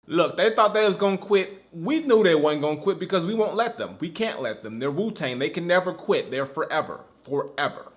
Look, they thought they was gonna quit. We knew they wasn't gonna quit because we won't let them. We can't let them. They're Wu-Tang. They can never quit. They're forever. Forever.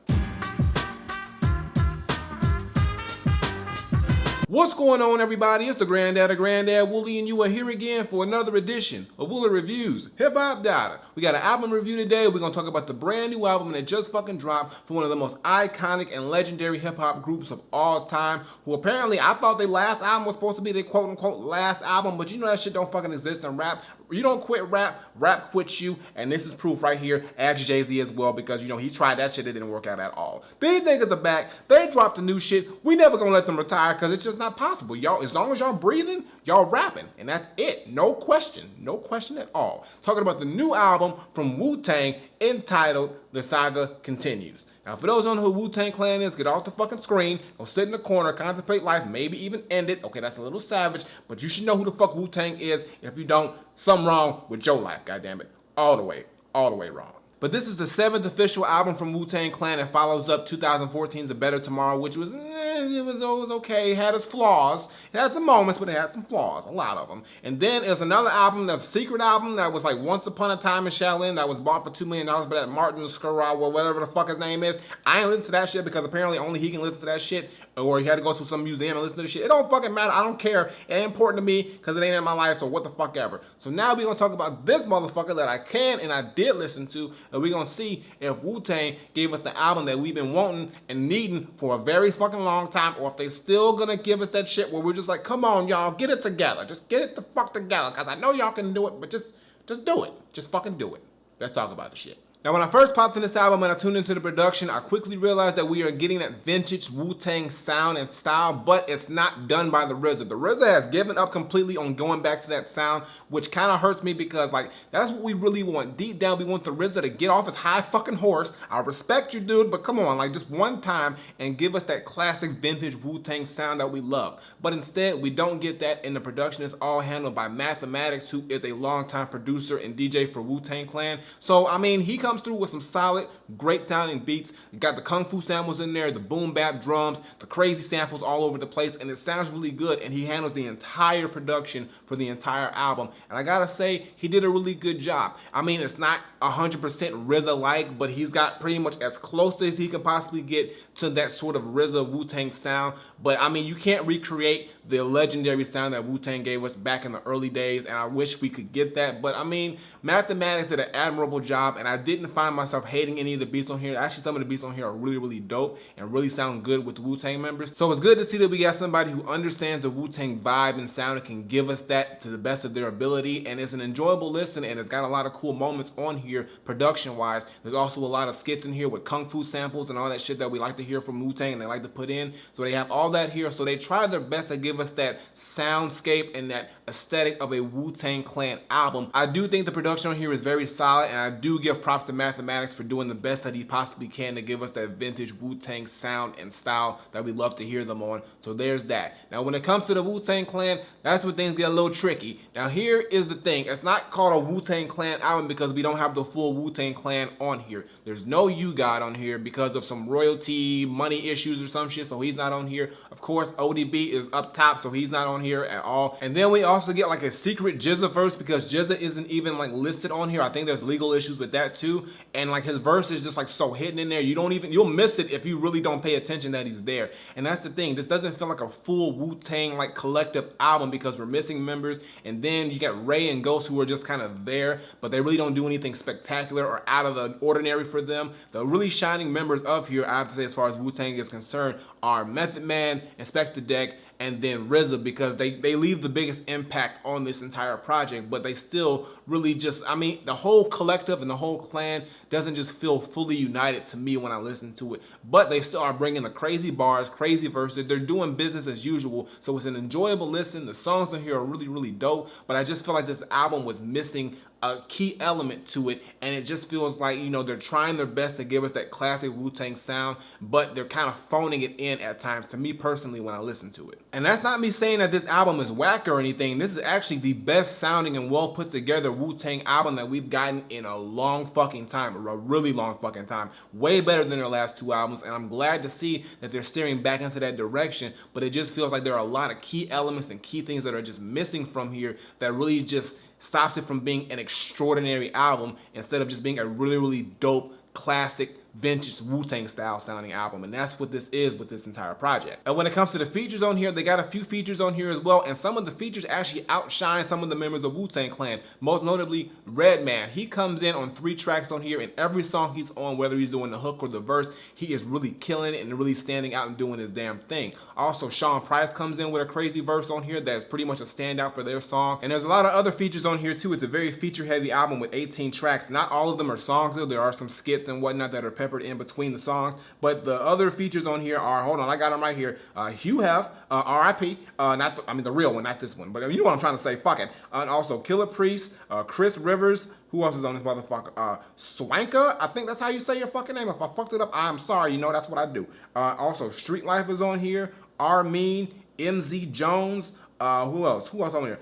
What's going on, everybody? It's the Granddad, Woolly, and you are here again for another edition of Woolly Reviews Hip Hop Data. We got an album review today. We're gonna talk about the brand new album that just fucking dropped from one of the most iconic and legendary hip hop groups of all time. Who apparently, I thought their last album was supposed to be their quote unquote last album, but you know that shit don't fucking exist in rap. You don't quit rap, rap quits you, and this is proof right here. Ask Jay-Z as well, because you know he tried that shit, it didn't work out at all. These niggas are back. They dropped the new shit. We never gonna let them retire because it's just not possible. Y'all, as long as y'all breathing, y'all rapping, and that's it. No question at all. Talking about the new album from Wu-Tang entitled The Saga Continues. Now, for those who don't know who Wu-Tang Clan is, get off the fucking screen, go sit in the corner, contemplate life, maybe even end it. Okay, that's a little savage, but you should know who the fuck Wu-Tang is. If you don't, something wrong with your life, goddammit. All the way wrong. But this is the 7th official album from Wu-Tang Clan. It follows up 2014's A Better Tomorrow, which was, it was okay. It had its flaws. It had some moments, but it had some flaws, a lot of them. And then there's another album, that's a secret album that was like Once Upon a Time in Shaolin that was bought for $2 million by that Martin Scorsese or whatever the fuck his name is. I ain't listen to that shit because apparently only he can listen to that shit, or he had to go to some museum and listen to the shit. It don't fucking matter. I don't care. It ain't important to me because it ain't in my life, so what the fuck ever. So now we're going to talk about this motherfucker that I can and I did listen to, and we're going to see if Wu-Tang gave us the album that we've been wanting and needing for a very fucking long time, or if they still going to give us that shit where we're just like, come on, y'all, get it together. Just get it the fuck together, because I know y'all can do it, but just do it. Just fucking do it. Let's talk about the shit. Now, when I first popped in this album and I tuned into the production, I quickly realized that we are getting that vintage Wu-Tang sound and style, but it's not done by the RZA. The RZA has given up completely on going back to that sound, which kind of hurts me because, like, that's what we really want. Deep down, we want the RZA to get off his high fucking horse. I respect you, dude, but come on, like, just one time and give us that classic vintage Wu-Tang sound that we love. But instead, we don't get that, and the production is all handled by Mathematics, who is a longtime producer and DJ for Wu-Tang Clan. So, I mean, he comes through with some solid, great sounding beats. You got the kung fu samples in there, the boom bap drums, the crazy samples all over the place, and it sounds really good, and he handles the entire production for the entire album. And I gotta say, he did a really good job. I mean, it's not 100% RZA-like, but he's got pretty much as close as he can possibly get to that sort of RZA Wu-Tang sound. But I mean, you can't recreate the legendary sound that Wu-Tang gave us back in the early days, and I wish we could get that. But I mean, Mathematics did an admirable job, and I didn't find myself hating any of the beats on here. Actually, some of the beats on here are really dope and really sound good with the Wu-Tang members. So it's good to see that we got somebody who understands the Wu-Tang vibe and sound and can give us that to the best of their ability. And it's an enjoyable listen, and it's got a lot of cool moments on here production-wise. There's also a lot of skits in here with kung fu samples and all that shit that we like to hear from Wu-Tang and they like to put in. So they have all that here. So they try their best to give us that soundscape and that aesthetic of a Wu-Tang Clan album. I do think the production on here is very solid, and I do give props to Mathematics for doing the best that he possibly can to give us that vintage Wu-Tang sound and style that we love to hear them on. So there's that. Now, when it comes to the Wu-Tang Clan, that's where things get a little tricky. Now, here is the thing. It's not called a Wu-Tang Clan album because we don't have the full Wu-Tang Clan on here. There's no U-God on here because of some royalty money issues or some shit, so he's not on here. Of course, ODB is up top, so he's not on here at all. And then we also get like a secret GZA verse because GZA isn't even like listed on here. I think there's legal issues with that too. And like his verse is just like so hidden in there. You'll miss it if you really don't pay attention that he's there. And that's the thing. This doesn't feel like a full Wu-Tang like collective album because we're missing members. And then you got Ray and Ghost who are just kind of there, but they really don't do anything spectacular or out of the ordinary for them. The really shining members of here, I have to say, as far as Wu-Tang is concerned, are Method Man, Inspector Deck, and then RZA, because they leave the biggest impact on this entire project, but they still really just, I mean, the whole collective and the whole clan doesn't just feel fully united to me when I listen to it, but they still are bringing the crazy bars, crazy verses. They're doing business as usual, so it's an enjoyable listen. The songs on here are really dope, but I just feel like this album was missing a key element to it, and it just feels like, you know, they're trying their best to give us that classic Wu-Tang sound, but they're kind of phoning it in at times, to me personally, when I listen to it. And that's not me saying that this album is whack or anything. This is actually the best sounding and well put together Wu-Tang album that we've gotten in a long fucking time, a really long fucking time. Way better than their last two albums, and I'm glad to see that they're steering back into that direction, but it just feels like there are a lot of key elements and key things that are just missing from here that really just stops it from being an extraordinary album instead of just being a really, really dope, classic, vintage Wu-Tang style sounding album, and that's what this is with this entire project. And when it comes to the features on here, they got a few features on here as well, and some of the features actually outshine some of the members of Wu-Tang Clan, most notably Redman. He comes in on 3 tracks on here, and every song he's on, whether he's doing the hook or the verse, he is really killing it and really standing out and doing his damn thing. Also, Sean Price comes in with a crazy verse on here that's pretty much a standout for their song, and there's a lot of other features on here too. It's a very feature-heavy album with 18 tracks. Not all of them are songs though. There are some skits and whatnot that are peppered in between the songs, but the other features on here are, hold on, I got them right here. Hugh Hef, R.I.P. The real one, not this one, but you know what I'm trying to say. Fuck it. And also Killer Priest, Chris Rivers. Who else is on this motherfucker? Swanka, I think that's how you say your fucking name. If I fucked it up, I'm sorry. You know that's what I do. Also Street Life is on here. Armin, MZ Jones. Who else? Who else on here?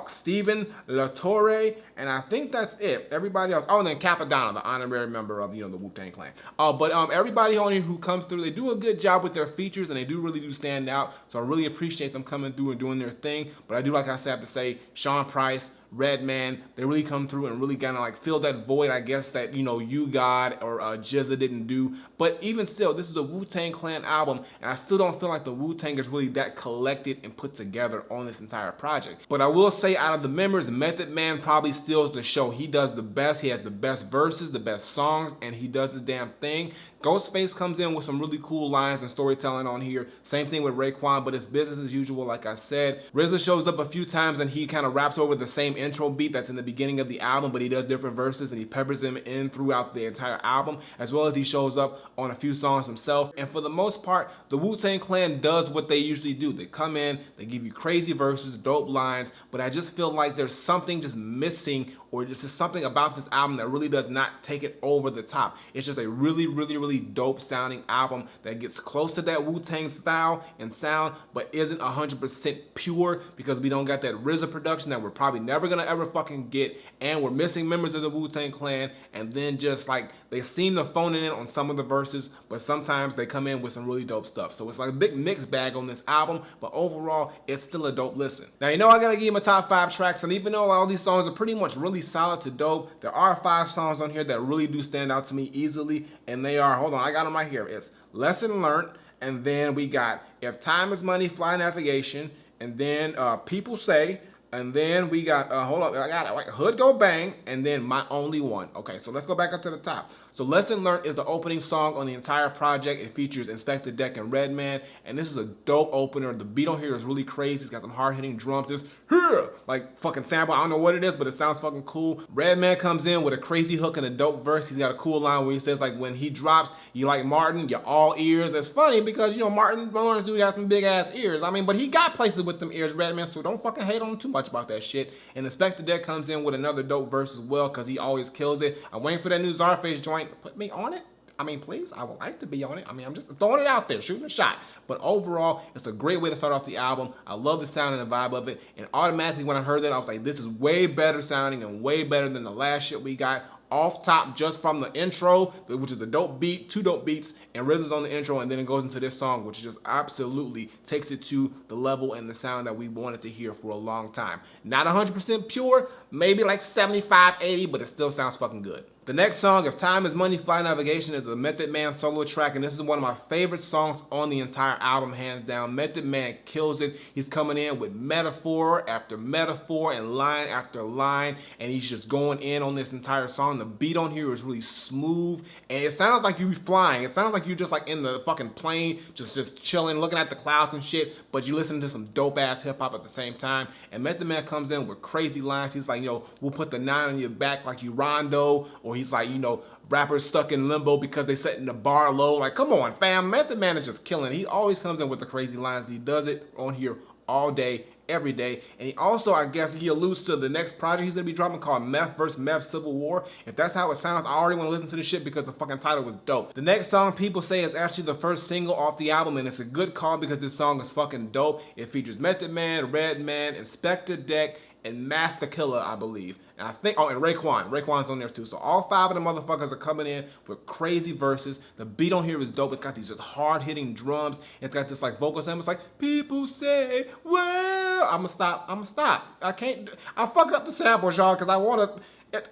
Stephen Latore, and I think that's it. Everybody else. Oh, and then Capadonna, the honorary member of, you know, the Wu-Tang Clan. But everybody on here who comes through, they do a good job with their features, and they do really stand out. So I really appreciate them coming through and doing their thing. But I do, like I said, have to say, Sean Price, Redman, they really come through and really kind of like fill that void, I guess, that, you know, You God or Jizza didn't do. But even still, this is a Wu-Tang Clan album, and I still don't feel like the Wu-Tang is really that collected and put together on this entire project. But I will say, out of the members, Method Man probably steals the show. He does the best. He has the best verses, the best songs, and he does his damn thing. Ghostface comes in with some really cool lines and storytelling on here. Same thing with Raekwon, but it's business as usual, like I said. RZA shows up a few times and he kind of raps over the same intro beat that's in the beginning of the album, but he does different verses and he peppers them in throughout the entire album, as well as he shows up on a few songs himself. And for the most part, the Wu-Tang Clan does what they usually do. They come in, they give you crazy verses, dope lines, but I just feel like there's something just missing, or this is something about this album that really does not take it over the top. It's just a really dope sounding album that gets close to that Wu-Tang style and sound, but isn't 100% pure, because we don't got that RZA production that we're probably never gonna ever fucking get, and we're missing members of the Wu-Tang Clan, and then just like they seem to phone it in on some of the verses, but sometimes they come in with some really dope stuff. So it's like a big mixed bag on this album, but overall, it's still a dope listen. Now, you know I gotta give you my top 5 tracks, and even though all these songs are pretty much really solid to dope, there are 5 songs on here that really do stand out to me easily, and they are, hold on, I got them right here. It's Lesson Learned, and then we got If Time Is Money, Fly Navigation, and then People Say, and then we got, hold on, I got it, right, Hood Go Bang, and then My Only One. Okay, so let's go back up to the top. So Lesson Learned is the opening song on the entire project. It features Inspector Deck and Redman, and this is a dope opener. The beat on here is really crazy. It's got some hard-hitting drums. It's here, like fucking sample. I don't know what it is, but it sounds fucking cool. Redman comes in with a crazy hook and a dope verse. He's got a cool line where he says, like, when he drops, you like Martin, you're all ears. It's funny because, you know, Martin Lawrence dude has some big-ass ears. I mean, but he got places with them ears, Redman, so don't fucking hate on him too much about that shit. And Inspector Deck comes in with another dope verse as well, because he always kills it. I'm waiting for that new Czarface joint. Put me on it. I mean, please, I would like to be on it. I mean, I'm just throwing it out there, shooting a shot. But overall, it's a great way to start off the album. I love the sound and the vibe of it. And automatically when I heard that, I was like, this is way better sounding and way better than the last shit we got. Off top, just from the intro, which is a dope beat, 2 dope beats, and RZA's on the intro, and then it goes into this song, which just absolutely takes it to the level and the sound that we wanted to hear for a long time. Not 100% pure, maybe like 75, 80, but it still sounds fucking good. The next song, If Time Is Money, Fly Navigation, is a Method Man solo track, and this is one of my favorite songs on the entire album, hands down. Method Man kills it. He's coming in with metaphor after metaphor and line after line, and he's just going in on this entire song. The beat on here is really smooth, and it sounds like you be flying. It sounds like you're just like in the fucking plane, just chilling, looking at the clouds and shit, but you're listening to some dope-ass hip-hop at the same time. And Method Man comes in with crazy lines. He's like, you know, we'll put the 9 on your back like you Rondo, or he's like, you know, rappers stuck in limbo because they setting the bar low. Like, come on, fam. Method Man is just killing. He always comes in with the crazy lines. He does it on here all day, every day. And he also, I guess, he alludes to the next project he's gonna be dropping called Meth vs. Meth Civil War. If that's how it sounds, I already want to listen to this shit because the fucking title was dope. The next song people say is actually the first single off the album, and it's a good call because this song is fucking dope. It features Method Man, Redman, Inspector Deck, and Master Killer, I believe. And I think, oh, and Raekwon. Raekwon's on there too. So all 5 of the motherfuckers are coming in with crazy verses. The beat on here is dope. It's got these just hard-hitting drums. It's got this like vocal sound. It's like, people say, well, I'ma stop. I fuck up the samples, y'all, because I wanna,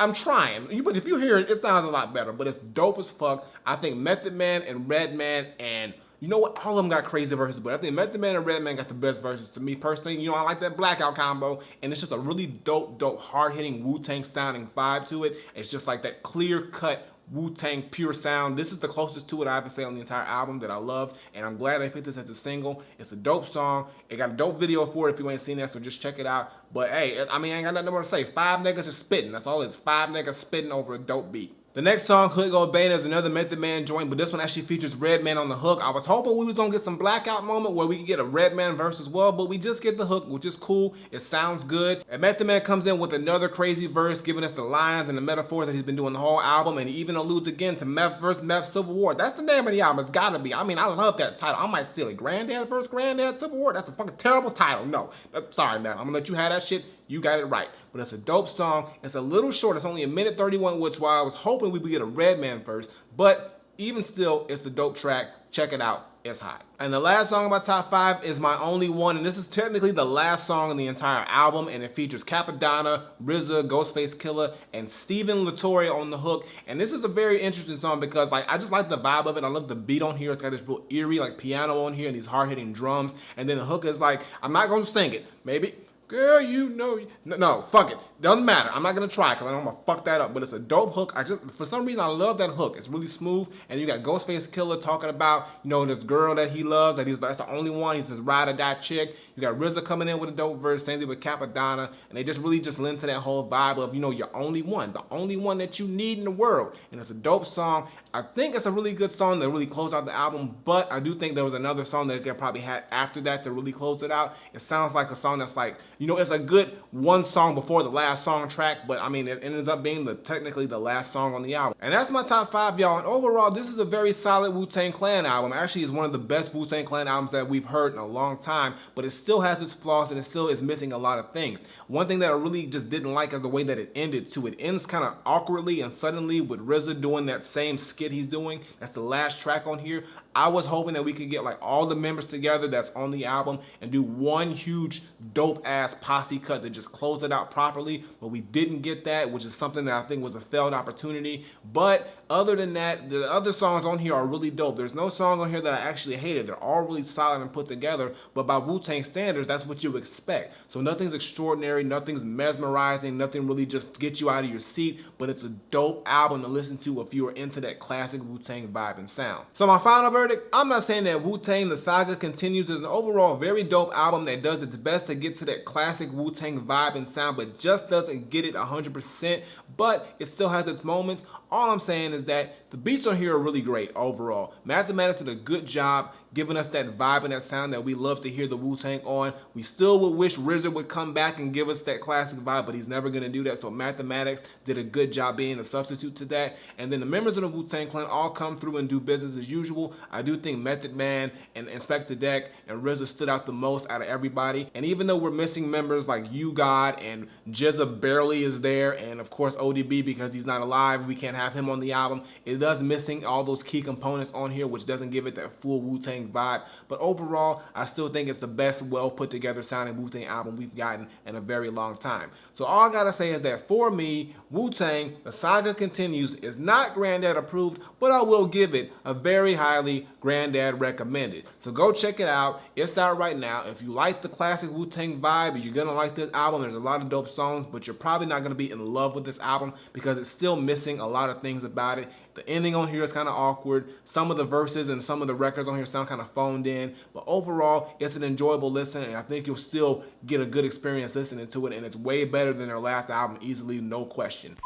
I'm trying. But if you hear it, it sounds a lot better. But it's dope as fuck. I think Method Man and Redman and you know what? All of them got crazy verses, but I think Method Man and Redman got the best verses to me personally. You know, I like that Blackout combo, and it's just a really dope, hard-hitting Wu-Tang sounding vibe to it. It's just like that clear-cut Wu-Tang pure sound. This is the closest to it I have to say on the entire album that I love, and I'm glad they picked this as a single. It's a dope song. It got a dope video for it if you ain't seen that, so just check it out. But hey, I mean, I ain't got nothing more to say. 5 niggas are spitting. That's all it is. 5 niggas spitting over a dope beat. The next song, Hood Go Bane, is another Method Man joint, but this one actually features Redman on the hook. I was hoping we was gonna get some Blackout moment where we could get a Redman verse as well, but we just get the hook, which is cool. It sounds good. And Method Man comes in with another crazy verse, giving us the lines and the metaphors that he's been doing the whole album, and he even alludes again to Meth vs. Meth Civil War. That's the name of the album. It's gotta be. I mean, I love that title. I might steal it. Granddad vs. Granddad Civil War. That's a fucking terrible title. No. Sorry, man. I'm gonna let you have that shit. You got it right. But it's a dope song. It's a little short. It's only a minute 31, which is why I was hoping we would get a Redman first. But even still, it's a dope track. Check it out. It's hot. And the last song in my top 5 is My Only One, and this is technically the last song in the entire album, and it features Capadonna, RZA, Ghostface Killah, and Stephen Latore on the hook. And this is a very interesting song because like I just like the vibe of it. I love the beat on here. It's got this real eerie like piano on here and these hard-hitting drums. And then the hook is like, I'm not gonna sing it. Maybe. Girl, you know, no, fuck it. Doesn't matter. I'm not gonna try because I'm gonna fuck that up. But it's a dope hook. For some reason, I love that hook. It's really smooth. And you got Ghostface Killah talking about, you know, this girl that he loves. That's the only one. He says ride or die chick. You got RZA coming in with a dope verse. Same thing with Capadonna. And they just really just lend to that whole vibe of, you know, you're only one, the only one that you need in the world. And it's a dope song. I think it's a really good song to really close out the album. But I do think there was another song that they probably had after that to really close it out. It sounds like a song that's like, you know, it's a good one song before the last song track, but I mean, it ends up being technically the last song on the album. And that's my top 5, y'all. And overall, this is a very solid Wu-Tang Clan album. Actually, it's one of the best Wu-Tang Clan albums that we've heard in a long time, but it still has its flaws and it still is missing a lot of things. One thing that I really just didn't like is the way that it ended too. It ends kind of awkwardly and suddenly with RZA doing that same skit he's doing. That's the last track on here. I was hoping that we could get like all the members together that's on the album and do one huge dope ass posse cut to just close it out properly, but we didn't get that, which is something that I think was a failed opportunity. But other than that, the other songs on here are really dope. There's no song on here that I actually hated. They're all really solid and put together, but by Wu-Tang standards, that's what you expect. So nothing's extraordinary, nothing's mesmerizing, nothing really just gets you out of your seat, but it's a dope album to listen to if you are into that classic Wu-Tang vibe and sound. So my final verdict, I'm not saying that Wu-Tang, the Saga Continues is an overall very dope album that does its best to get to that classic Wu-Tang vibe and sound, but just doesn't get it 100%, but it still has its moments. All I'm saying is that the beats on here are really great overall. Mathematics did a good job giving us that vibe and that sound that we love to hear the Wu-Tang on. We still would wish RZA would come back and give us that classic vibe, but he's never gonna do that. So Mathematics did a good job being a substitute to that. And then the members of the Wu-Tang Clan all come through and do business as usual. I do think Method Man and Inspector Deck and RZA stood out the most out of everybody. And even though we're missing members like You God and Jizza barely is there, and of course ODB because he's not alive, we can't have him on the album. It does missing all those key components on here, which doesn't give it that full Wu-Tang vibe. But overall, I still think it's the best well put together sounding Wu-Tang album we've gotten in a very long time. So all I gotta say is that for me, Wu-Tang, the Saga Continues is not Granddad approved, but I will give it a very highly Granddad recommended. So go check it out. It's out right now. If you like the classic Wu-Tang vibe, you're gonna like this album. There's a lot of dope songs, but you're probably not gonna be in love with this album because it's still missing a lot of things about it. The ending on here is kind of awkward. Some of the verses and some of the records on here sound kind of phoned in, but overall, it's an enjoyable listen, and I think you'll still get a good experience listening to it, and it's way better than their last album, easily, no question.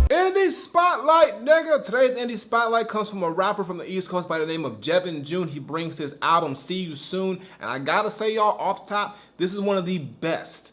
Indie Spotlight nigga? Today's indie spotlight comes from a rapper from the East Coast by the name of Jevin June. He brings his album See You Soon, and I gotta say, y'all, off top, this is one of the best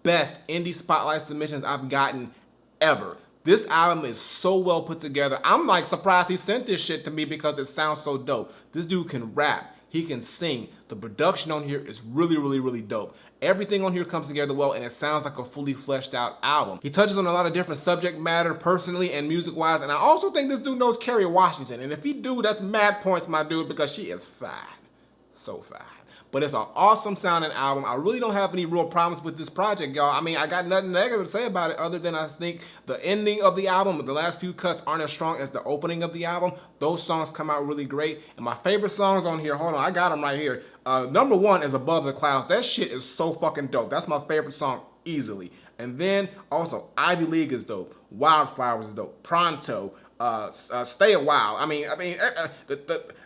indie spotlight submissions I've gotten ever. This album is so well put together. I'm like surprised he sent this shit to me because it sounds so dope. This dude can rap. He can sing. The production on here is really dope. Everything on here comes together well, and it sounds like a fully fleshed out album. He touches on a lot of different subject matter personally and music wise, and I also think this dude knows Kerry Washington, and if he do, that's mad points, my dude, because she is fine. So fine. But it's an awesome sounding album. I really don't have any real problems with this project, y'all. I mean, I got nothing negative to say about it other than I think the ending of the album, the last few cuts aren't as strong as the opening of the album. Those songs come out really great. And my favorite songs on here, hold on, I got them right here. Number one is Above the Clouds. That shit is so fucking dope. That's my favorite song easily. And then also Ivy League is dope. Wildflowers is dope. Pronto. Stay a while. I mean,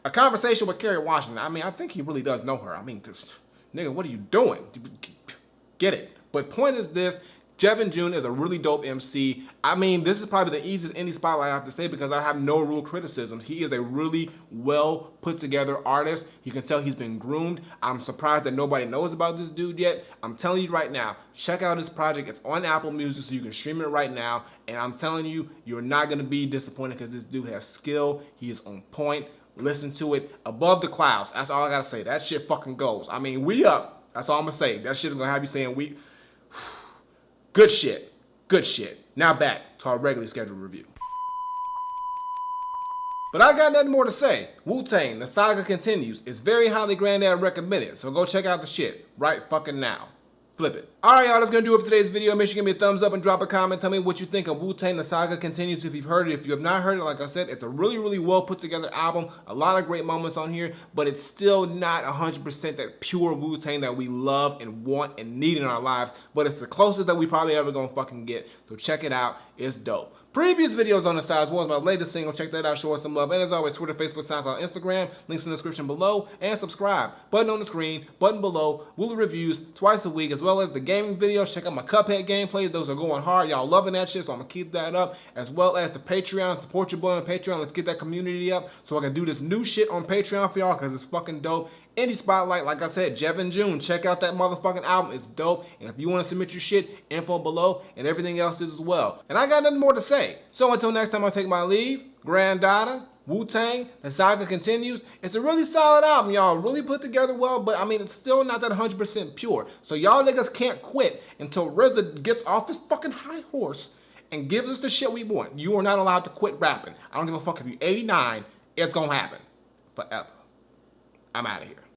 a conversation with Kerry Washington. I mean, I think he really does know her. I mean, nigga, what are you doing? Get it? But point is this: Jevin June is a really dope MC. I mean, this is probably the easiest indie spotlight I have to say because I have no real criticisms. He is a really well put together artist. You can tell he's been groomed. I'm surprised that nobody knows about this dude yet. I'm telling you right now, check out his project. It's on Apple Music, so you can stream it right now. And I'm telling you, you're not gonna be disappointed because this dude has skill. He is on point. Listen to it. Above the Clouds. That's all I gotta say. That shit fucking goes. I mean, we up. That's all I'm gonna say. That shit is gonna have you saying we. Good shit. Good shit. Now back to our regularly scheduled review. But I got nothing more to say. Wu-Tang, The Saga Continues. It's very highly Granddad recommended, so go check out the shit right fucking now. Flip it. Alright, y'all, that's gonna do it for today's video. Make sure you give me a thumbs up and drop a comment. Tell me what you think of Wu-Tang, The Saga Continues if you've heard it. If you have not heard it, like I said, it's a really well put together album. A lot of great moments on here, but it's still not 100% that pure Wu-Tang that we love and want and need in our lives. But it's the closest that we probably ever gonna fucking get. So check it out. It's dope. Previous videos on the side as well as my latest single. Check that out, show us some love. And as always, Twitter, Facebook, SoundCloud, Instagram. Links in the description below. And subscribe. Button on the screen, button below. Woolly Reviews twice a week, as well as the gaming videos. Check out my Cuphead gameplays. Those are going hard. Y'all loving that shit, so I'm going to keep that up. As well as the Patreon. Support your boy on Patreon. Let's get that community up so I can do this new shit on Patreon for y'all because it's fucking dope. Indie Spotlight, like I said, Jevin June. Check out that motherfucking album. It's dope. And if you want to submit your shit, info below, and everything else is as well. And I got nothing more to say. So until next time I take my leave, Granddad, Wu-Tang, The Saga Continues. It's a really solid album, y'all. Really put together well, but I mean, it's still not that 100% pure. So y'all niggas can't quit until RZA gets off his fucking high horse and gives us the shit we want. You are not allowed to quit rapping. I don't give a fuck if you're 89. It's gonna happen. Forever. I'm out of here.